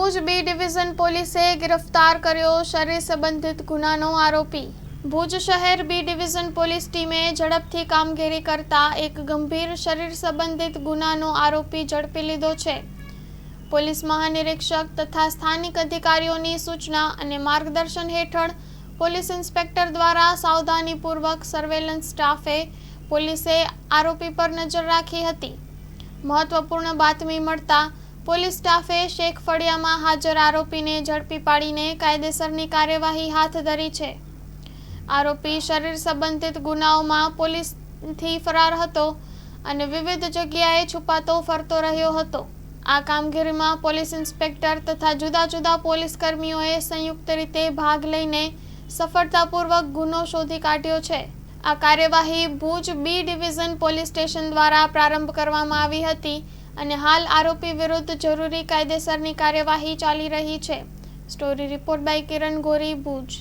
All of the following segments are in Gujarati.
ભુજ બી ડિવિઝન પોલીસે गिरफ्तार કર્યો શરીર સંબંધિત ગુનાનો આરોપી। ભુજ શહેર બી ડિવિઝન પોલીસ ટીમે ઝડપથી કામગીરી કરતા એક ગંભીર શરીર સંબંધિત ગુનાનો આરોપી ઝડપી લીધો છે। પોલીસ મહાનિરીક્ષક તથા સ્થાનિક અધિકારીઓની સૂચના અને માર્ગદર્શન હેઠળ પોલીસ ઇન્સ્પેક્ટર દ્વારા સાવધાનીપૂર્વક સર્વેલન્સ સ્ટાફે પોલીસે આરોપી પર નજર રાખી હતી। મહત્વપૂર્ણ બાતમી મળતા પોલીસ સ્ટાફે શેખ ફળિયામાં હાજર આરોપીને ઝડપી પાડીને કાયદેસરની કાર્યવાહી હાથ ધરી છે। આરોપી શરીર સંબંધિત ગુનાઓમાં પોલીસથી ફરાર હતો અને વિવિધ જગ્યાએ છુપાતો ફરતો રહ્યો હતો। આ કામગીરીમાં પોલીસ ઇન્સ્પેક્ટર તથા જુદા જુદા પોલીસ કર્મીઓએ સંયુક્ત રીતે ભાગ લઈને સફળતાપૂર્વક ગુનો શોધી કાઢ્યો છે। આ કાર્યવાહી Bhuj B division police station દ્વારા પ્રારંભ કરવામાં આવી હતી અને હાલ આરોપી વિરુદ્ધ જરૂરી કાયદેસરની કાર્યવાહી ચાલી રહી છે। Story report by Kiran Gori, Bhuj.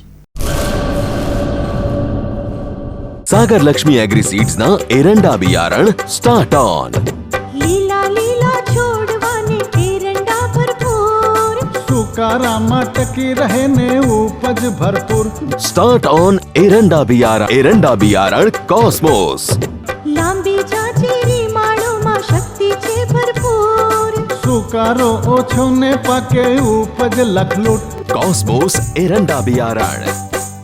Sagar Lakshmi agree seeds ना एरंडा बियारण स्टार्ट ऑन। લીલા લીલા છોડવાને એરંડા ભરપૂર, સુકારામાં ટકી રહે ને ઉપજ ભરપૂર। स्टार्ट ऑन एरंडा बियारण कॉस्मोस। લાંબી જાચેરી માળોમાં શક્તિ છે ભરપૂર, સુકારો ઓછો ને પાકે ઉપજ લખલૂટ। कॉस्मोस एरंडा बियारण।